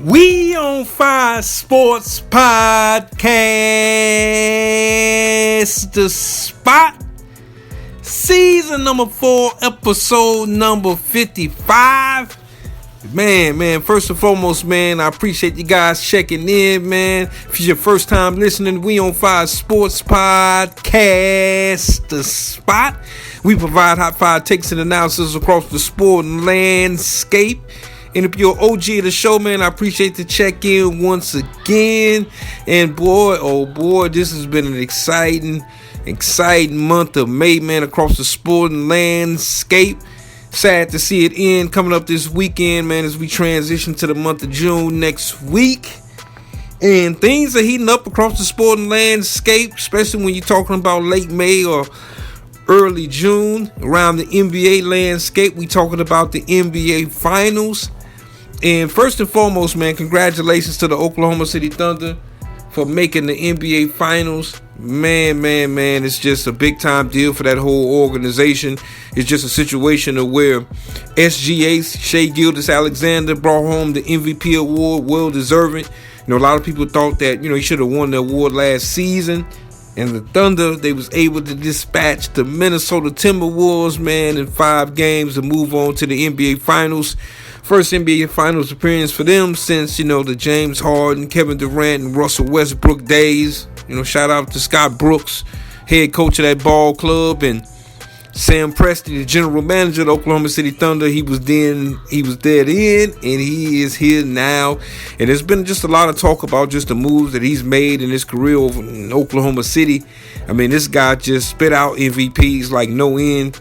We on Fire Sports Podcast, the spot, season number 4, episode number 55. Man, first and foremost, man, I appreciate you guys checking in, man. If it's your first time listening, we on Fire Sports Podcast, the spot. We provide hot fire takes and analysis across the sport landscape. And if you're an OG of the show, man, I appreciate the check-in once again. And boy, oh boy, this has been an exciting month of May, man, across the sporting landscape. Sad to see it end coming up this weekend, man, as we transition to the month of June next week. And things are heating up across the sporting landscape, especially when you're talking about late May or early June. Around the NBA landscape, we talking about the NBA Finals. And first and foremost, man, congratulations to the Oklahoma City Thunder for making the NBA Finals. Man, it's just a big time deal for that whole organization. It's just a situation of where SGA, Shai Gilgeous-Alexander, brought home the MVP award, well deserving. You know, a lot of people thought that, he should have won the award last season. And the Thunder, they was able to dispatch the Minnesota Timberwolves, man, in 5 games to move on to the NBA Finals. First NBA Finals appearance for them since, the James Harden, Kevin Durant, and Russell Westbrook days. Shout out to Scott Brooks, head coach of that ball club, and Sam Presti, the general manager of the Oklahoma City Thunder. He was there then, and he is here now. And there's been just a lot of talk about just the moves that he's made in his career over in Oklahoma City. I mean, this guy just spit out MVPs like no end.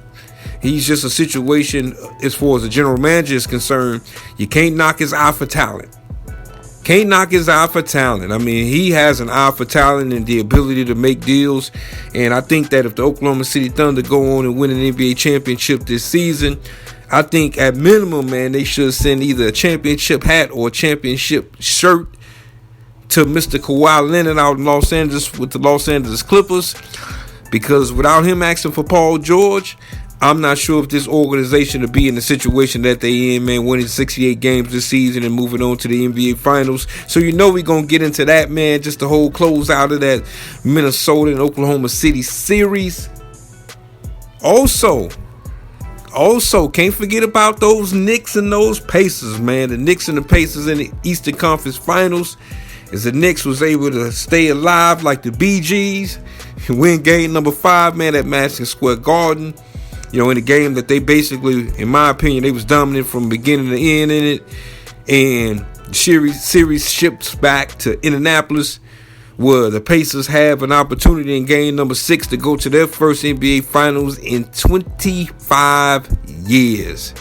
He's just a situation, as far as the general manager is concerned, you can't knock his eye for talent. I mean, he has an eye for talent and the ability to make deals. And I think that if the Oklahoma City Thunder go on and win an NBA championship this season, I think at minimum, man, they should send either a championship hat or a championship shirt to Mr. Kawhi Leonard out in Los Angeles with the Los Angeles Clippers. Because without him asking for Paul George, I'm not sure if this organization will be in the situation that they in, man, winning 68 games this season and moving on to the NBA Finals. So we're going to get into that, man, just the whole close out of that Minnesota and Oklahoma City series. Also, can't forget about those Knicks and those Pacers, man. The Knicks and the Pacers in the Eastern Conference Finals, as the Knicks was able to stay alive like the Bee Gees, win game number 5, man, at Madison Square Garden. In a game that they basically, in my opinion, they was dominant from beginning to end in it. And the series ships back to Indianapolis, where the Pacers have an opportunity in game number 6 to go to their first NBA Finals in 25 years.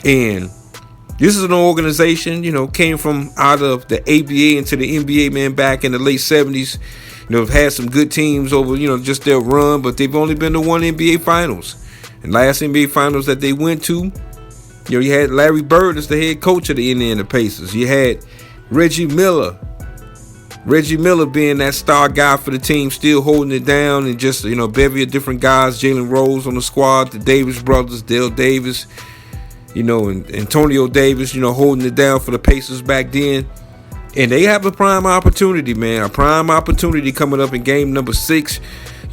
And this is an organization, came from out of the ABA into the NBA, man, back in the late 70s. Have had some good teams over, just their run, but they've only been to one NBA Finals. And last NBA Finals that they went to, you had Larry Bird as the head coach of the Indiana Pacers. You had Reggie Miller being that star guy for the team, still holding it down, and just, bevy of different guys, Jalen Rose on the squad, the Davis brothers, Dale Davis, and Antonio Davis, holding it down for the Pacers back then. And they have a prime opportunity, man, coming up in game number 6.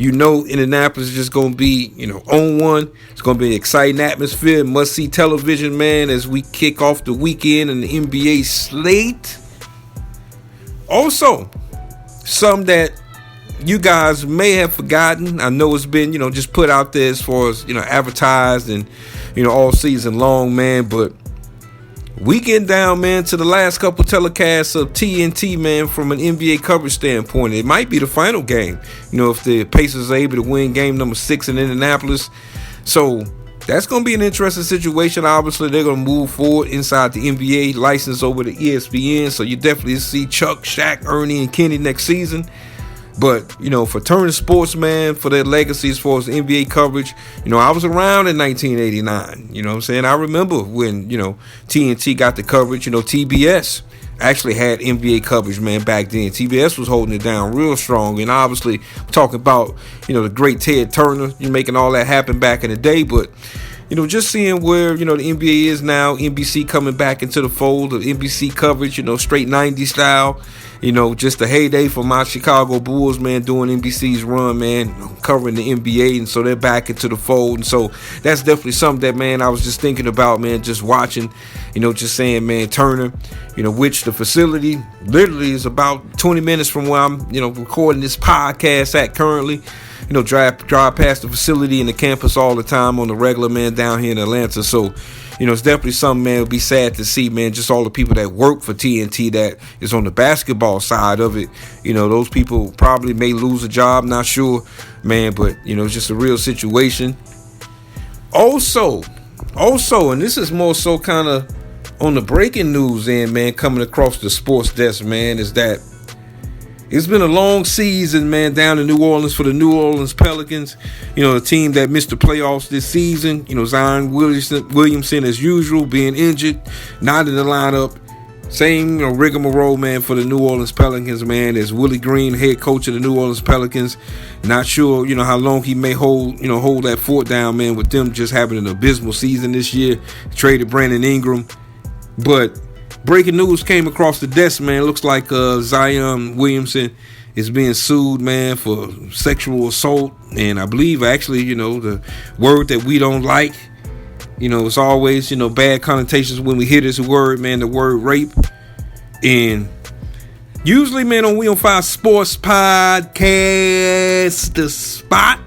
Indianapolis is just going to be, on one. It's going to be an exciting atmosphere, must-see television, man, as we kick off the weekend in the NBA slate. Also, some that you guys may have forgotten. I know it's been, just put out there as far as, advertised and, all season long, man, but we getting down, man, to the last couple telecasts of TNT, man, from an NBA coverage standpoint. It might be the final game, if the Pacers are able to win game number 6 in Indianapolis. So that's going to be an interesting situation. Obviously, they're going to move forward inside the NBA, license over to ESPN. So you definitely see Chuck, Shaq, Ernie, and Kenny next season. But, for Turner Sports, man, for their legacy as far as NBA coverage, I was around in 1989. You know what I'm saying? I remember when, TNT got the coverage. TBS actually had NBA coverage, man, back then. TBS was holding it down real strong. And obviously, talking about, the great Ted Turner, making all that happen back in the day. But just seeing where, the NBA is now, NBC coming back into the fold of NBC coverage, straight 90s style. Just a heyday for my Chicago Bulls, man, doing NBC's run, man, covering the NBA. And so they're back into the fold. And so that's definitely something that, man, I was just thinking about, man, just watching, just saying, man, Turner, which the facility literally is about 20 minutes from where I'm, recording this podcast at currently. Drive past the facility and the campus all the time on the regular, man, down here in Atlanta. So, it's definitely something, man, it would be sad to see, man, just all the people that work for TNT that is on the basketball side of it. Those people probably may lose a job, not sure, man, but, it's just a real situation. Also, and this is more so kind of on the breaking news end, man, coming across the sports desk, man, is that it's been a long season, man, down in New Orleans for the New Orleans Pelicans. The team that missed the playoffs this season. Zion Williamson, as usual, being injured, not in the lineup. Same, rigmarole, man, for the New Orleans Pelicans, man, as Willie Green, head coach of the New Orleans Pelicans. Not sure, how long he may hold that fort down, man, with them just having an abysmal season this year. Traded Brandon Ingram. But breaking news came across the desk, man. Looks like Zion Williamson is being sued, man, for sexual assault. And I believe, actually, the word that we don't like, it's always, bad connotations when we hear this word, man, the word rape. And usually, man, on We on Fire Sports Podcast, The Spot,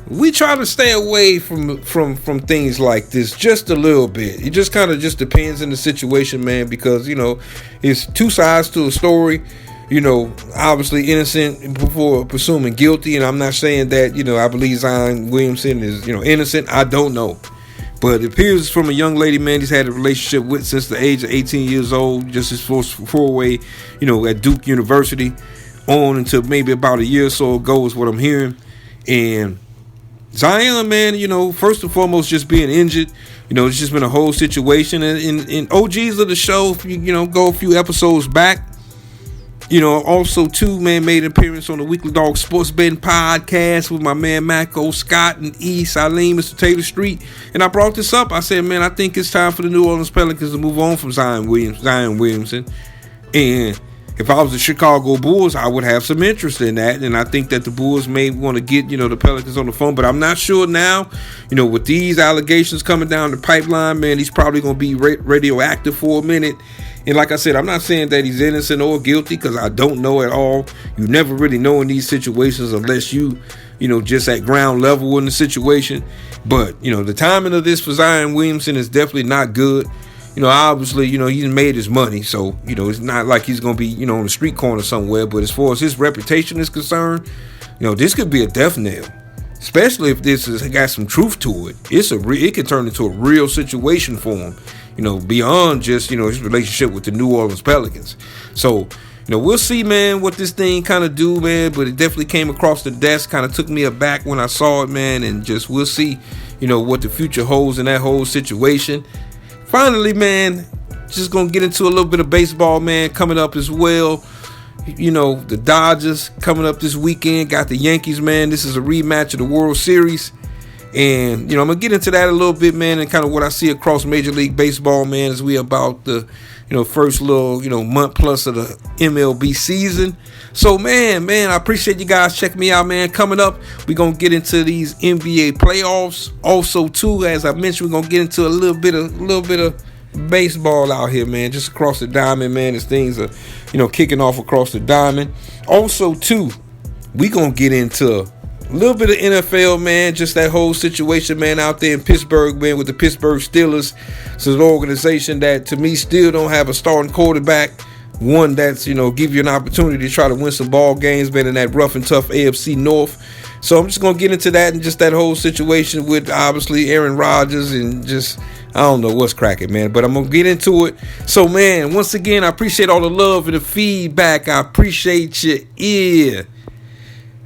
we try to stay away from things like this just a little bit. It just kind of just depends on the situation, man, because, it's two sides to a story. Obviously innocent before presuming guilty. And I'm not saying that, I believe Zion Williamson is, innocent. I don't know. But it appears from a young lady, man, he's had a relationship with since the age of 18 years old, just his four-way, at Duke University, on until maybe about a year or so ago is what I'm hearing. And Zion, man, first and foremost, just being injured. It's just been a whole situation. And OGs of the show, if you, go a few episodes back, also, too, man, made an appearance on the Weekly Dog Sports Betting Podcast with my man, Macko Scott and Eileen, Mr. Taylor Street. And I brought this up. I said, man, I think it's time for the New Orleans Pelicans to move on from Zion Williamson. And if I was the Chicago Bulls, I would have some interest in that. And I think that the Bulls may want to get, the Pelicans on the phone. But I'm not sure now, with these allegations coming down the pipeline, man, he's probably going to be radioactive for a minute. And like I said, I'm not saying that he's innocent or guilty because I don't know at all. You never really know in these situations unless you, just at ground level in the situation. But, the timing of this for Zion Williamson is definitely not good. Obviously, he's made his money. So, it's not like he's going to be, on the street corner somewhere. But as far as his reputation is concerned, this could be a death nail. Especially if this has got some truth to it. It can turn into a real situation for him. Beyond just, his relationship with the New Orleans Pelicans. So, we'll see, man, what this thing kind of do, man. But it definitely came across the desk, kind of took me aback when I saw it, man. And just we'll see, what the future holds in that whole situation. Finally, man, just going to get into a little bit of baseball, man, coming up as well. The Dodgers coming up this weekend. Got the Yankees, man. This is a rematch of the World Series. And, I'm going to get into that a little bit, man, and kind of what I see across Major League Baseball, man, as we about the, first little, month plus of the MLB season. So, man, I appreciate you guys checking me out, man. Coming up, we're going to get into these NBA playoffs. Also, too, as I mentioned, we're going to get into a little bit of baseball out here, man, just across the diamond, man, as things are, kicking off across the diamond. Also, too, we're going to get into a little bit of NFL, man, just that whole situation, man, out there in Pittsburgh, man, with the Pittsburgh Steelers. It's an organization that, to me, still don't have a starting quarterback. One that's, give you an opportunity to try to win some ball games, man, in that rough and tough AFC North. So I'm just going to get into that and just that whole situation with, obviously, Aaron Rodgers and just, I don't know what's cracking, man, but I'm going to get into it. So, man, once again, I appreciate all the love and the feedback. I appreciate your ear.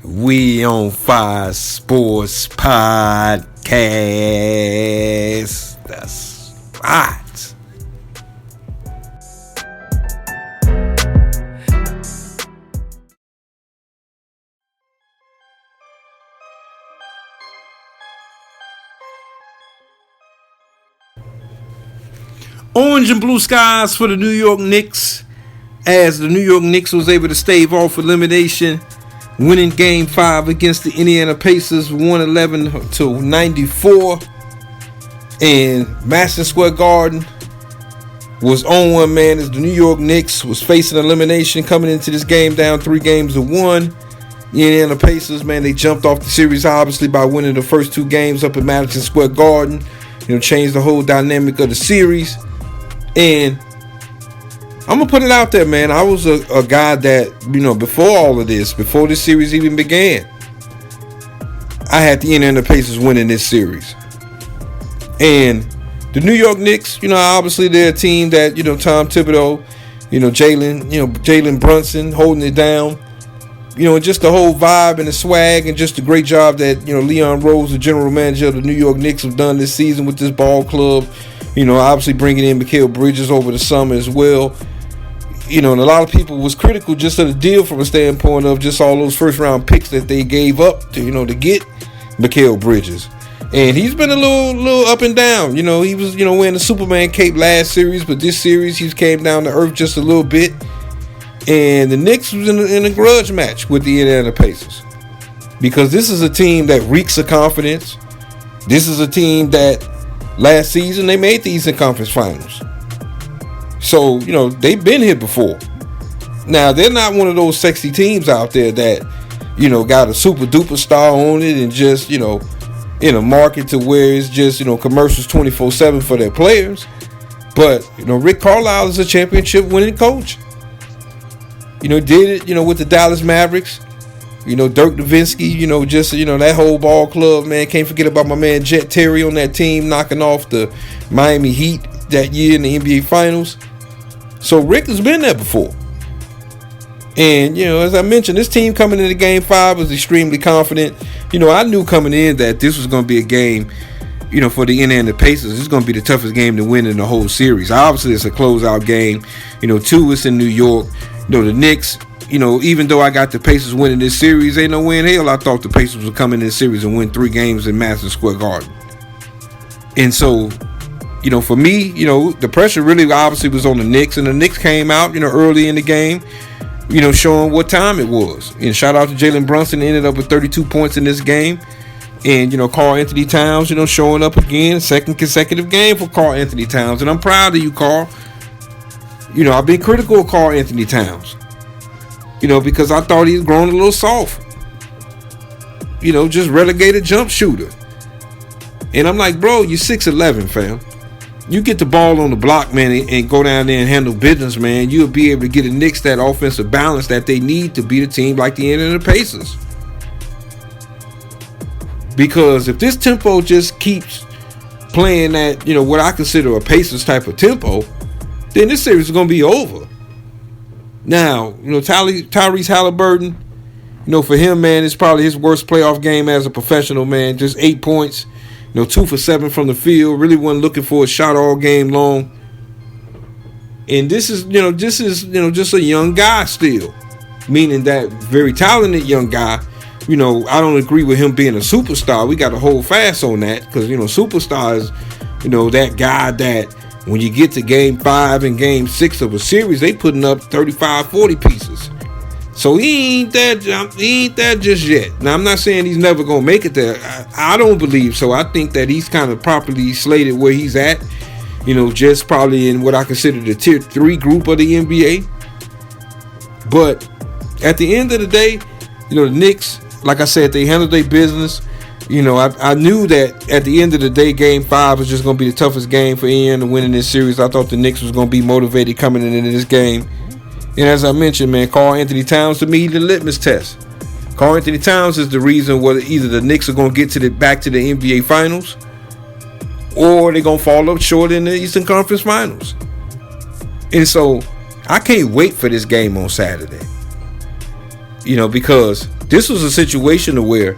We on Fire Sports Podcast. That's right. Orange and blue skies for the New York Knicks, as the New York Knicks was able to stave off elimination, winning Game 5 against the Indiana Pacers 111-94. And Madison Square Garden was on one, man, as the New York Knicks was facing elimination coming into this game down 3-1. The Indiana Pacers, man, they jumped off the series obviously by winning the first 2 games up at Madison Square Garden. Changed the whole dynamic of the series. And I'm going to put it out there, man. I was a guy that, before all of this, before this series even began, I had the Indiana Pacers winning this series. And the New York Knicks, obviously they're a team that, Tom Thibodeau, Jalen Brunson holding it down. Just the whole vibe and the swag and just the great job that, Leon Rose, the general manager of the New York Knicks, have done this season with this ball club. Obviously bringing in Mikal Bridges over the summer as well. And a lot of people was critical just of the deal from a standpoint of just all those first round picks that they gave up to, to get Mikal Bridges. And he's been a little up and down. He was, wearing the Superman cape last series, but this series he's came down to earth just a little bit. And the Knicks was in a grudge match with the Indiana Pacers, because this is a team that reeks of confidence. This is a team that last season they made the Eastern Conference Finals. So, they've been here before. Now, they're not one of those sexy teams out there that, got a super duper star on it and just, in a market to where it's just, commercials 24/7 for their players. But, Rick Carlisle is a championship winning coach. Did it, with the Dallas Mavericks. Dirk Nowitzki, just, that whole ball club, man. Can't forget about my man Jet Terry on that team, knocking off the Miami Heat that year in the NBA Finals. So Rick has been there before. And, as I mentioned, this team coming into Game 5 was extremely confident. I knew coming in that this was going to be a game, for the Indiana Pacers. It's going to be the toughest game to win in the whole series. Obviously, it's a closeout game. 2, it's in New York. The Knicks, even though I got the Pacers winning this series, ain't no way in hell I thought the Pacers would come in this series and win 3 games in Madison Square Garden. And so, for me, the pressure really obviously was on the Knicks, and the Knicks came out, early in the game, showing what time it was. And shout out to Jalen Brunson, ended up with 32 points in this game. And, Karl Anthony Towns, showing up again, second consecutive game for Karl Anthony Towns. And I'm proud of you, Karl. I've been critical of Karl Anthony Towns, because I thought he's grown a little soft, just relegated jump shooter. And I'm like, bro, you're 6'11", fam. You get the ball on the block, man, and go down there and handle business, man. You'll be able to get the Knicks that offensive balance that they need to beat a team like the Indiana Pacers. Because if this tempo just keeps playing at, what I consider a Pacers type of tempo, then this series is going to be over. Now, Tyrese Halliburton, for him, man, it's probably his worst playoff game as a professional, man. Just 8 points, 2 for 7 from the field. Really wasn't looking for a shot all game long. And this is just a young guy still. Meaning that very talented young guy. I don't agree with him being a superstar. We got to hold fast on that, because, superstar is, that guy that when you get to Game 5 and Game 6 of a series, they putting up 35, 40 pieces. So he ain't that just yet. Now, I'm not saying he's never going to make it there. I don't believe so. I think that he's kind of properly slated where he's at. Just probably in what I consider the Tier 3 group of the NBA. But at the end of the day, the Knicks, like I said, they handled their business. I knew that at the end of the day, Game 5 was just going to be the toughest game for Indiana to win in this series. I thought the Knicks was going to be motivated coming into this game. And as I mentioned, man, Karl Anthony Towns, to me, the litmus test. Karl Anthony Towns is the reason whether either the Knicks are going to get back to the NBA Finals, or they're going to fall up short in the Eastern Conference Finals. And so I can't wait for this game on Saturday. Because this was a situation to where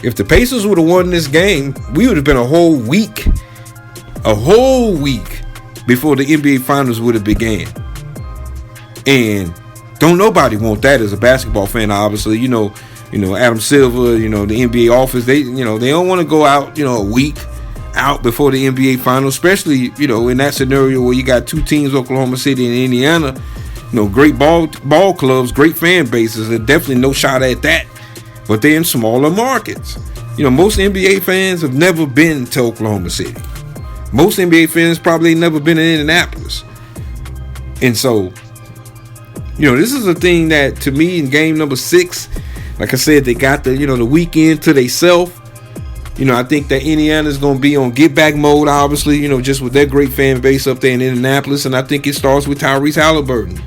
if the Pacers would have won this game, we would have been a whole week before the NBA Finals would have began. And don't nobody want that as a basketball fan, obviously. Adam Silver, the NBA office, they don't want to go out, a week out before the NBA Finals, especially, in that scenario where you got two teams, Oklahoma City and Indiana, great ball clubs, great fan bases. There's definitely no shot at that. But they're in smaller markets. Most NBA fans have never been to Oklahoma City. Most NBA fans probably never been in Indianapolis. And so, this is a thing that, to me, in game number 6, like I said, they got the weekend to themselves. I think that Indiana's going to be on get back mode, obviously, just with their great fan base up there in Indianapolis. And I think it starts with Tyrese Halliburton.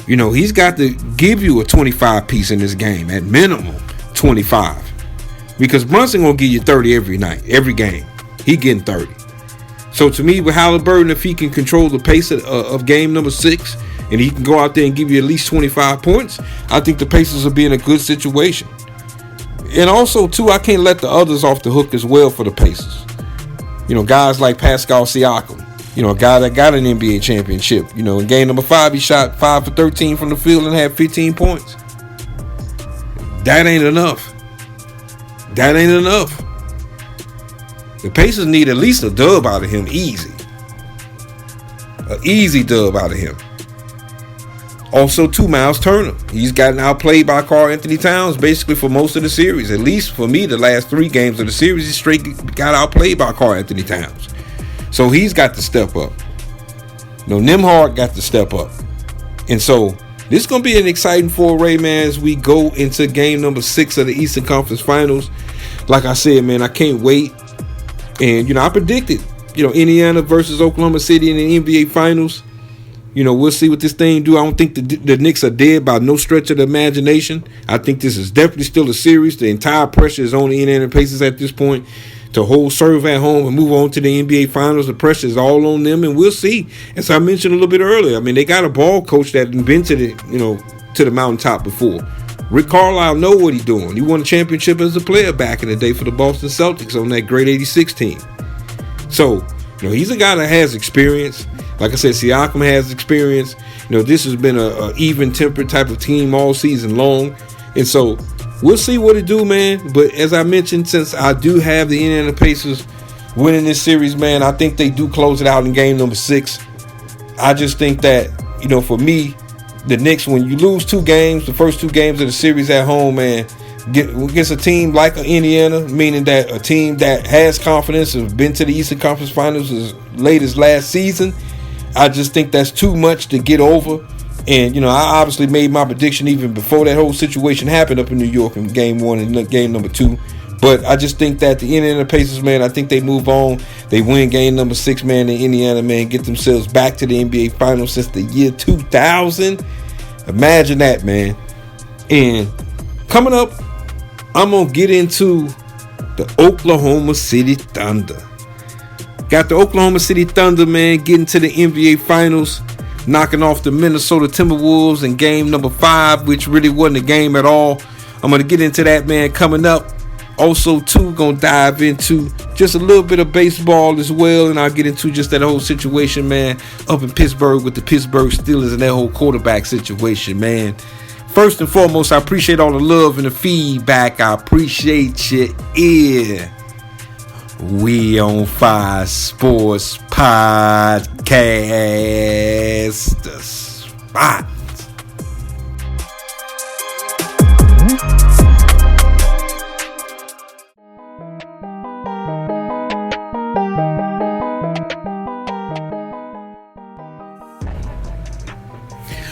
He's got to give you a 25 piece in this game, at minimum 25. Because Brunson going to give you 30 every night, every game. He getting 30. So to me, with Halliburton, if he can control the pace of game number 6, and he can go out there and give you at least 25 points, I think the Pacers will be in a good situation. And also, too, I can't let the others off the hook as well for the Pacers. Guys like Pascal Siakam, a guy that got an NBA championship. In game number 5, he shot 5 for 13 from the field and had 15 points. That ain't enough. That ain't enough. The Pacers need at least a dub out of him, easy. An easy dub out of him. Also, too, Miles Turner. He's gotten outplayed by Karl Anthony Towns basically for most of the series. At least for me, the last 3 games of the series, he straight got outplayed by Karl Anthony Towns. So he's got to step up. Nembhard got to step up. And so this is going to be an exciting foray, man, as we go into game number 6 of the Eastern Conference Finals. Like I said, man, I can't wait. And, I predicted, Indiana versus Oklahoma City in the NBA Finals. We'll see what this thing do. I don't think the Knicks are dead by no stretch of the imagination. I think this is definitely still a series. The entire pressure is on the Indiana Pacers at this point to hold serve at home and move on to the NBA Finals. The pressure is all on them, and we'll see. As I mentioned a little bit earlier, I mean, they got a ball coach that invented it, to the mountaintop before. Rick Carlisle know what he's doing. He won a championship as a player back in the day for the Boston Celtics on that great 86 team. So, he's a guy that has experience. Like I said, Siakam has experience. This has been a even-tempered type of team all season long. And so we'll see what it do, man. But as I mentioned, since I do have the Indiana Pacers winning this series, man, I think they do close it out in game number 6. I just think that, for me, the Knicks, when you lose 2 games, the first 2 games of the series at home, man, against a team like Indiana, meaning that a team that has confidence, has been to the Eastern Conference Finals as late as last season, I just think that's too much to get over. And, I obviously made my prediction even before that whole situation happened up in New York in game 1 and game number 2. But I just think that the Indiana Pacers, man, I think they move on. They win game number 6, man. The Indiana, man, get themselves back to the NBA Finals since the year 2000. Imagine that, man. And coming up, I'm going to get into the Oklahoma City Thunder. Got the Oklahoma City Thunder, man, getting to the NBA Finals, knocking off the Minnesota Timberwolves in game number 5, which really wasn't a game at all. I'm going to get into that, man, coming up. Also, too, going to dive into just a little bit of baseball as well, and I'll get into just that whole situation, man, up in Pittsburgh with the Pittsburgh Steelers and that whole quarterback situation, man. First and foremost, I appreciate all the love and the feedback. I appreciate your ear. We on Fire Sports Podcast, the spot.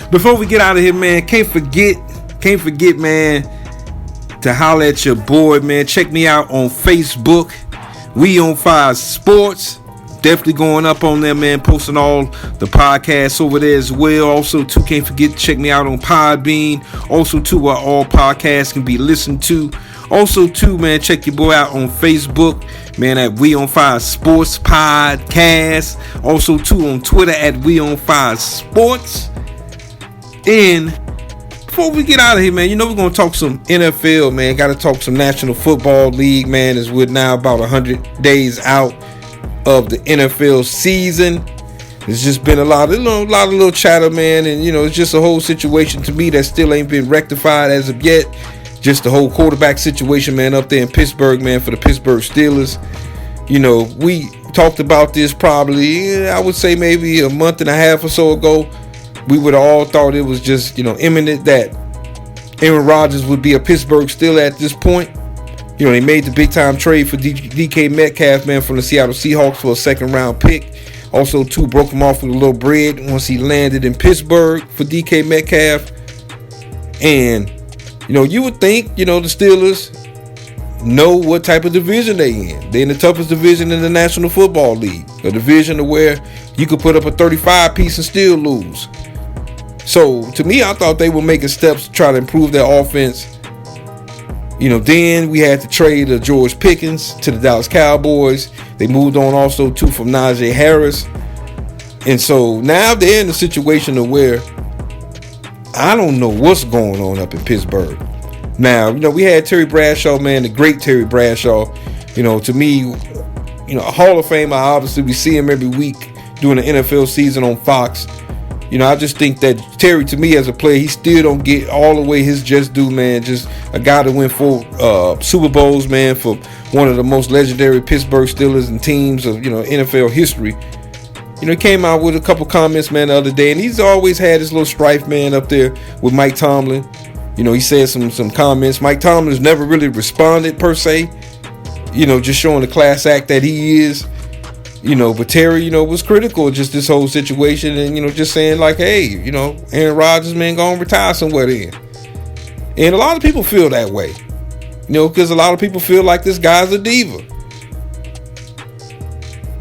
Before we get out of here, man, can't forget, man, to holler at your boy, man. Check me out on Facebook. We on Fire Sports. Definitely going up on there, man. Posting all the podcasts over there as well. Also, too, can't forget to check me out on Podbean. Also, too, where all podcasts can be listened to. Also, too, man, check your boy out on Facebook, man, at We on Fire Sports Podcast. Also, too, on Twitter at We on Fire Sports. And before we get out of here, man, we're going to talk some NFL, man. Got to talk some National Football League, man, as we're now about 100 days out of the NFL season. There's just been a lot of little chatter, man, and, it's just a whole situation to me that still ain't been rectified as of yet. Just the whole quarterback situation, man, up there in Pittsburgh, man, for the Pittsburgh Steelers. We talked about this probably, I would say maybe a month and a half or so ago. We would have all thought it was just, imminent that Aaron Rodgers would be a Pittsburgh Steeler at this point. They made the big time trade for DK Metcalf, man, from the Seattle Seahawks for a second round pick. Also, too, broke him off with a little bread once he landed in Pittsburgh for DK Metcalf. And, you would think, the Steelers know what type of division they in. They're in the toughest division in the National Football League. A division where you could put up a 35-piece and still lose. So, to me, I thought they were making steps to try to improve their offense. Then we had to trade George Pickens to the Dallas Cowboys. They moved on also, too, from Najee Harris. And so, now they're in a situation where I don't know what's going on up in Pittsburgh. Now, we had Terry Bradshaw, man, the great Terry Bradshaw. To me, a Hall of Famer. Obviously, we see him every week during the NFL season on Fox. I just think that Terry, to me, as a player, he still don't get all the way his just due, man. Just a guy that went 4 Super Bowls, man, for one of the most legendary Pittsburgh Steelers and teams of, NFL history. He came out with a couple comments, man, the other day, and he's always had his little strife, man, up there with Mike Tomlin. He said some comments. Mike Tomlin has never really responded, per se, just showing the class act that he is. But Terry, was critical of just this whole situation and, just saying like, hey, Aaron Rodgers, man, gonna retire somewhere then. And a lot of people feel that way, because a lot of people feel like this guy's a diva.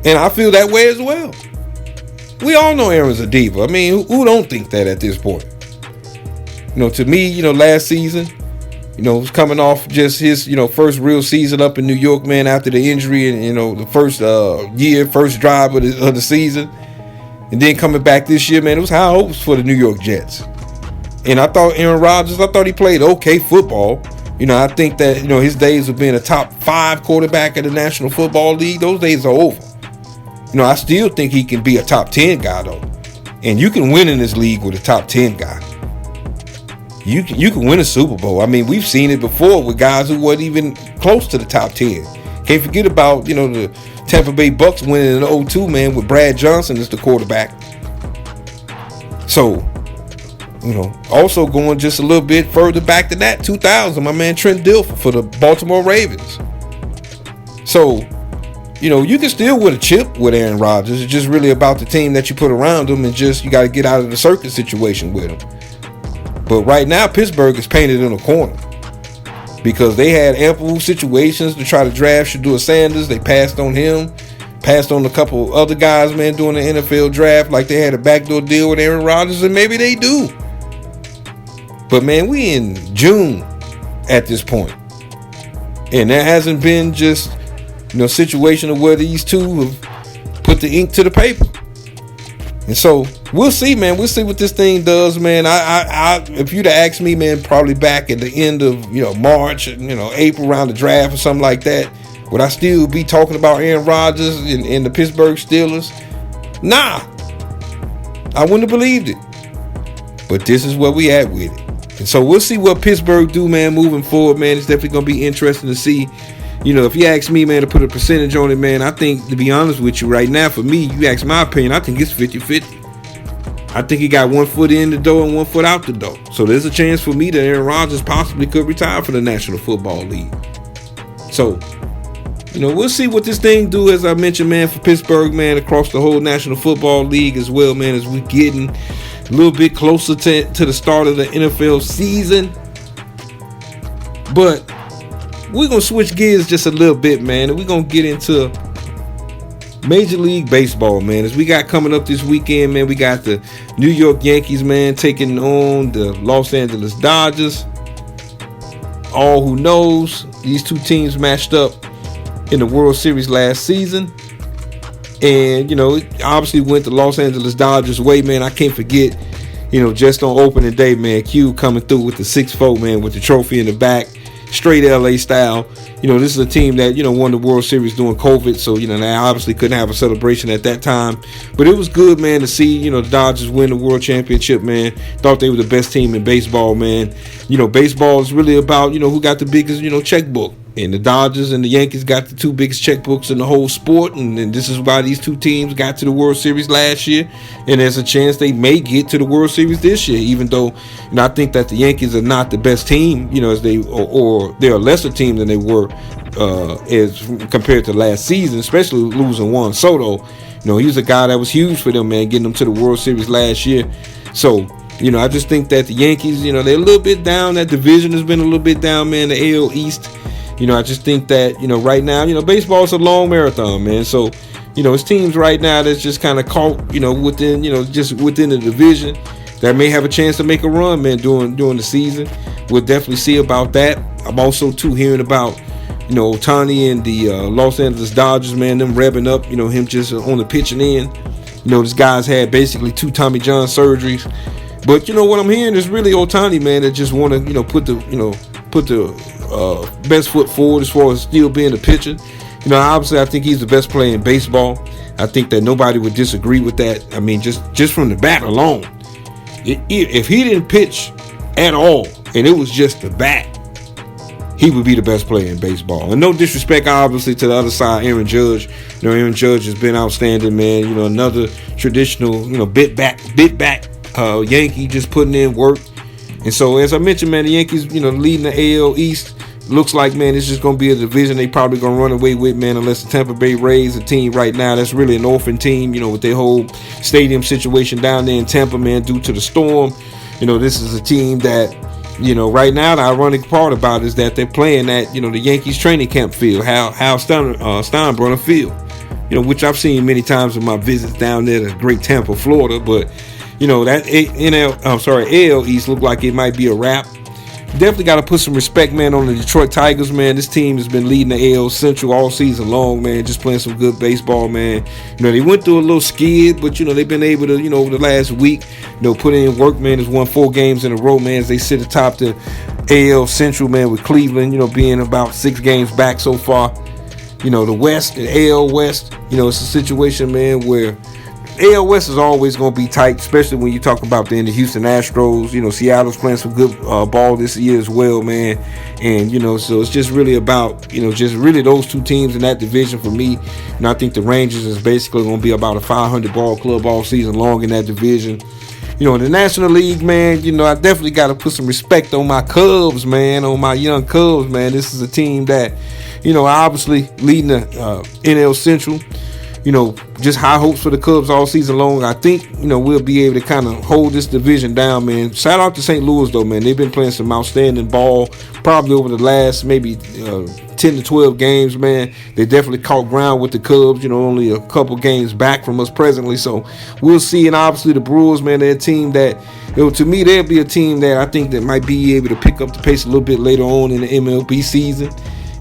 And I feel that way as well. We all know Aaron's a diva. I mean, who don't think that at this point? To me, last season, was coming off just his, first real season up in New York, man, after the injury and, the first first drive of the season. And then coming back this year, man, it was high hopes for the New York Jets. And I thought Aaron Rodgers, he played okay football. I think that, his days of being a top 5 quarterback in the National Football League, those days are over. I still think he can be a top 10 guy, though. And you can win in this league with a top 10 guy. You can win a Super Bowl. I mean, we've seen it before with guys who weren't even close to the top 10. Can't forget about, the Tampa Bay Bucks winning in 2002, man, with Brad Johnson as the quarterback. So, also going just a little bit further back than that, 2000, my man Trent Dilfer for the Baltimore Ravens. So, you can still win a chip with Aaron Rodgers. It's just really about the team that you put around him, and just you got to get out of the circus situation with him. But right now, Pittsburgh is painted in a corner because they had ample situations to try to draft Shedeur Sanders. They passed on him, passed on a couple other guys, man, during the NFL draft, like they had a backdoor deal with Aaron Rodgers, and maybe they do. But, man, we in June at this point. And there hasn't been just, situation of where these two have put the ink to the paper. And so we'll see, man. We'll see what this thing does, man. I if you'd have asked me, man, probably back at the end of March, April around the draft or something like that, would I still be talking about Aaron Rodgers and the Pittsburgh Steelers? Nah, I wouldn't have believed it. But this is where we at with it. And so we'll see what Pittsburgh do, man, moving forward, man. It's definitely gonna be interesting to see. If you ask me, man, to put a percentage on it, man, I think, to be honest with you, right now, for me, you ask my opinion, I think it's 50-50. I think he got one foot in the door and one foot out the door. So there's a chance for me that Aaron Rodgers possibly could retire for the National Football League. So, we'll see what this thing do, as I mentioned, man, for Pittsburgh, man, across the whole National Football League as well, man, as we're getting a little bit closer to the start of the NFL season. But we're going to switch gears just a little bit, man, and we're going to get into Major League Baseball, man. As we got coming up this weekend, man, we got the New York Yankees, man, taking on the Los Angeles Dodgers. All who knows, these two teams matched up in the World Series last season. And, it obviously went the Los Angeles Dodgers' way, man. I can't forget, just on opening day, man, Q coming through with the 6-4, man, with the trophy in the back. Straight LA style. This is a team that, won the World Series during COVID. So, they obviously couldn't have a celebration at that time. But it was good, man, to see, the Dodgers win the World Championship, man. Thought they were the best team in baseball, man. Baseball is really about, who got the biggest, checkbook. And the Dodgers and the Yankees got the two biggest checkbooks in the whole sport, and this is why these two teams got to the World Series last year, and there's a chance they may get to the World Series this year, even though I think that the Yankees are not the best team, as they or they're a lesser team than they were as compared to last season, especially losing Juan Soto. He was a guy that was huge for them, man, getting them to the World Series last year. So I just think that the Yankees, they're a little bit down. That division has been a little bit down, man. The AL East. I just think that, right now, baseball is a long marathon, man. So, it's teams right now that's just kind of caught, within, just within the division that may have a chance to make a run, man, during the season. We'll definitely see about that. I'm also, too, hearing about, Ohtani and the Los Angeles Dodgers, man, them revving up, him just on the pitching end. This guy's had basically 2 Tommy John surgeries. But, what I'm hearing is really Ohtani, man, that just want to, put the best foot forward as far as still being a pitcher. Obviously I think he's the best player in baseball. I think that nobody would disagree with that. I mean, just from the bat alone, if he didn't pitch at all and it was just the bat, he would be the best player in baseball. And no disrespect, obviously, to the other side, Aaron Judge. Aaron Judge has been outstanding, man. Another traditional, bit back Yankee, just putting in work. And so, as I mentioned, man, the Yankees, leading the AL East, looks like, man, it's just going to be a division they probably going to run away with, man, unless the Tampa Bay Rays, a team right now that's really an orphan team, with their whole stadium situation down there in Tampa, man, due to the storm. This is a team that, right now, the ironic part about it is that they're playing at, the Yankees training camp field, Hal Steinbrenner Field, which I've seen many times in my visits down there to Great Tampa, Florida, but that AL East looked like it might be a wrap. Definitely got to put some respect, man, on the Detroit Tigers, man. This team has been leading the AL Central all season long, man, just playing some good baseball, man. They went through a little skid, but, they've been able to, over the last week, put in work, man. Has won 4 games in a row, man, as they sit atop the AL Central, man, with Cleveland, being about 6 games back so far. The West, the AL West, it's a situation, man, where AL West is always going to be tight, especially when you talk about the Houston Astros. Seattle's playing some good ball this year as well, man. And, so it's just really about, just really those 2 teams in that division for me. And I think the Rangers is basically going to be about a 500 ball club all season long in that division. In the National League, man, I definitely got to put some respect on my Cubs, man, on my young Cubs, man. This is a team that, obviously leading the NL Central. Just high hopes for the Cubs all season long. I think, we'll be able to kind of hold this division down, man. Shout out to St. Louis, though, man. They've been playing some outstanding ball probably over the last maybe 10 to 12 games, man. They definitely caught ground with the Cubs, only a couple games back from us presently. So we'll see. And obviously the Brewers, man, they're a team that, to me, they'll be a team that I think that might be able to pick up the pace a little bit later on in the MLB season.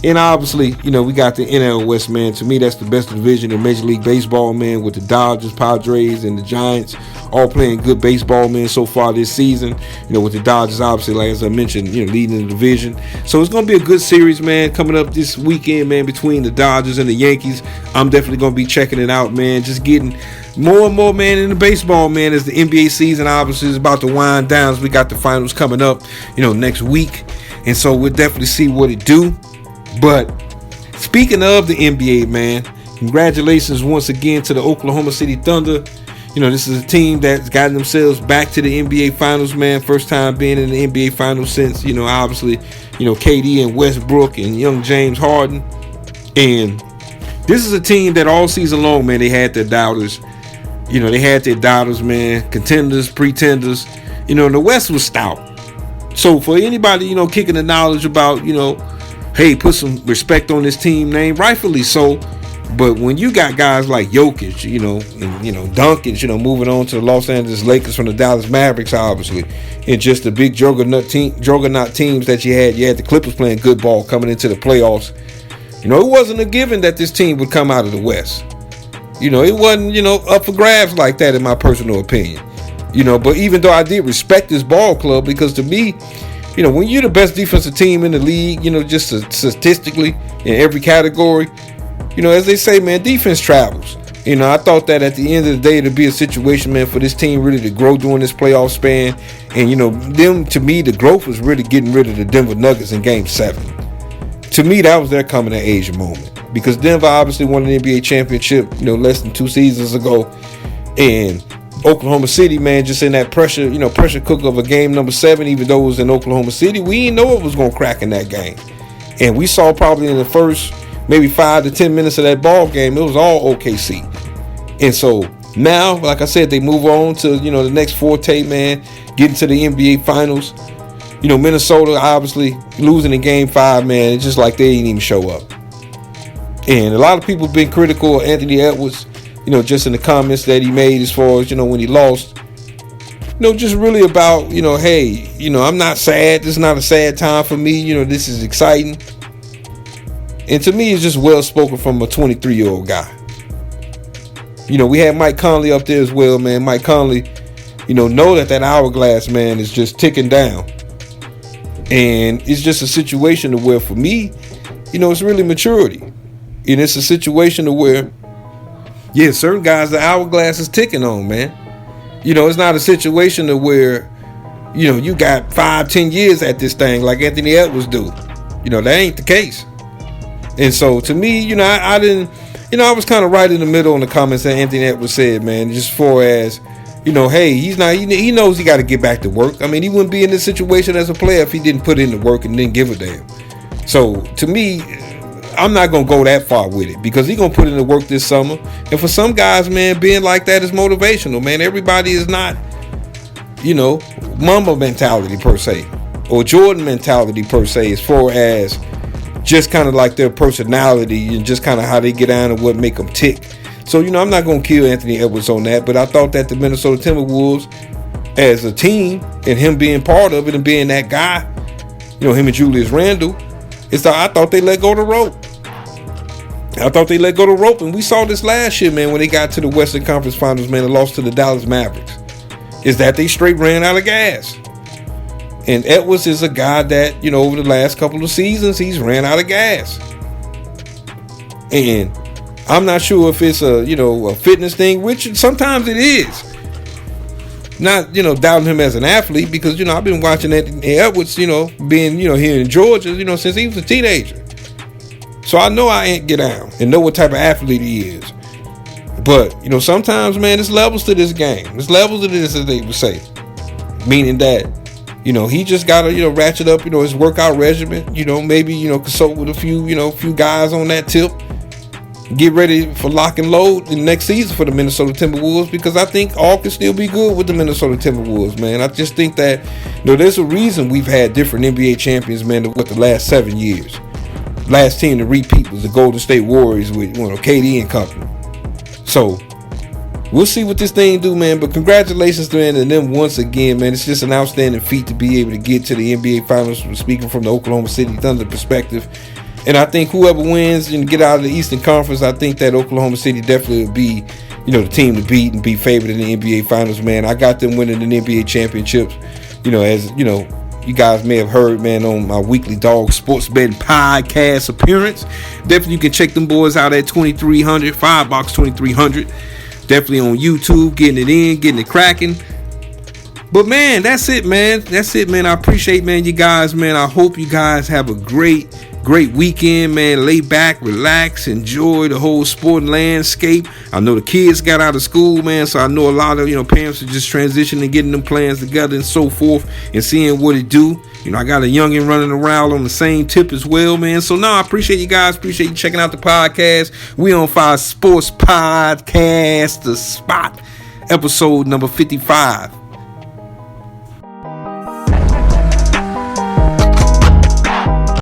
And obviously, we got the NL West, man. To me, that's the best division in Major League Baseball, man, with the Dodgers, Padres, and the Giants all playing good baseball, man, so far this season. With the Dodgers, obviously, like as I mentioned, leading the division. So it's going to be a good series, man, coming up this weekend, man, between the Dodgers and the Yankees. I'm definitely going to be checking it out, man, just getting more and more, man, in the baseball, man, as the NBA season obviously is about to wind down. As we got the finals coming up, next week. And so we'll definitely see what it do. But speaking of the NBA, man, congratulations once again to the Oklahoma City Thunder. This is a team that's gotten themselves back to the NBA Finals, man. First time being in the NBA Finals since, obviously, KD and Westbrook and young James Harden. And this is a team that all season long, man, they had their doubters. They had their doubters, man. Contenders, pretenders. The West was stout. So for anybody, kicking the knowledge about, hey, put some respect on this team name, rightfully so. But when you got guys like Jokic, and Duncan, moving on to the Los Angeles Lakers from the Dallas Mavericks, obviously, and just the big juggernaut teams that you had the Clippers playing good ball coming into the playoffs. It wasn't a given that this team would come out of the West. It wasn't, up for grabs like that in my personal opinion. But even though I did respect this ball club, because to me, when you're the best defensive team in the league, just statistically in every category, as they say, man, defense travels. I thought that at the end of the day, it'd be a situation, man, for this team really to grow during this playoff span. And, to me, the growth was really getting rid of the Denver Nuggets in Game 7. to me, that was their coming of age moment, because Denver obviously won an NBA championship, less than 2 seasons ago, and Oklahoma City, man, just in that pressure cooker of a game number 7, even though it was in Oklahoma City, we didn't know it was going to crack in that game. And we saw probably in the first maybe 5 to 10 minutes of that ball game, it was all OKC. And so now, like I said, they move on to, the next forte, man, getting to the NBA Finals. Minnesota obviously losing in Game 5, man. It's just like they didn't even show up. And a lot of people have been critical of Anthony Edwards, just in the comments that he made as far as, when he lost. Just really about, hey, I'm not sad. This is not a sad time for me. This is exciting. And to me, it's just well spoken from a 23-year-old guy. We had Mike Conley up there as well, man. Mike Conley, know that hourglass, man, is just ticking down. And it's just a situation to where, for me, it's really maturity. And it's a situation to where, yeah, certain guys, the hourglass is ticking on, man. It's not a situation to where, you got 5-10 years at this thing like Anthony Edwards do. That ain't the case. And so, to me, I didn't, I was kind of right in the middle in the comments that Anthony Edwards said, man, just as far as, hey, he's not, he knows he got to get back to work. I mean, he wouldn't be in this situation as a player if he didn't put in the work and didn't give a damn. So, to me, I'm not going to go that far with it, because he's going to put in the work this summer. And for some guys, man, being like that is motivational, man. Everybody is not, Mamba mentality per se, or Jordan mentality per se, as far as just kind of like their personality and just kind of how they get down and what make them tick. So, I'm not going to kill Anthony Edwards on that, but I thought that the Minnesota Timberwolves as a team, and him being part of it and being that guy, him and Julius Randle, I thought they let go of the rope. And we saw this last year, man, when they got to the Western Conference Finals, man, and lost to the Dallas Mavericks, is that they straight ran out of gas. And Edwards is a guy that, over the last couple of seasons, he's ran out of gas. And I'm not sure if it's a fitness thing, which sometimes it is. Not, doubting him as an athlete, because, I've been watching Anthony Edwards, being, here in Georgia, since he was a teenager. So I know I ain't get down and know what type of athlete he is. But, sometimes, man, there's levels to this game. There's levels to this, as they would say. Meaning that, he just got to, ratchet up, his workout regimen, maybe, consult with a few guys on that tip. Get ready for lock and load in the next season for the Minnesota Timberwolves, because I think all can still be good with the Minnesota Timberwolves, man. I just think that, there's a reason we've had different NBA champions, man, with the last 7 years. Last team to repeat was the Golden State Warriors with, KD and company. So, we'll see what this thing do, man. But congratulations to them once again, man. It's just an outstanding feat to be able to get to the NBA Finals, speaking from the Oklahoma City Thunder perspective. And I think whoever wins and get out of the Eastern Conference, I think that Oklahoma City definitely will be, the team to beat and be favored in the NBA Finals, man. I got them winning the NBA championships, as, you guys may have heard, man, on my weekly Dog Sports Betting podcast appearance. Definitely you can check them boys out at 2300, Firebox 2300. Definitely on YouTube, getting it in, getting it cracking. But, man, that's it, man. I appreciate, man, you guys, man. I hope you guys have a great weekend, man. Lay back, relax, enjoy the whole sporting landscape. I know the kids got out of school, man, so I know a lot of, parents are just transitioning, getting them plans together and so forth, and seeing what it do. I got a youngin' running around on the same tip as well, man. So, no, I appreciate you guys. Appreciate you checking out the podcast. We on 5 Sports Podcast, The Spot, episode number 55.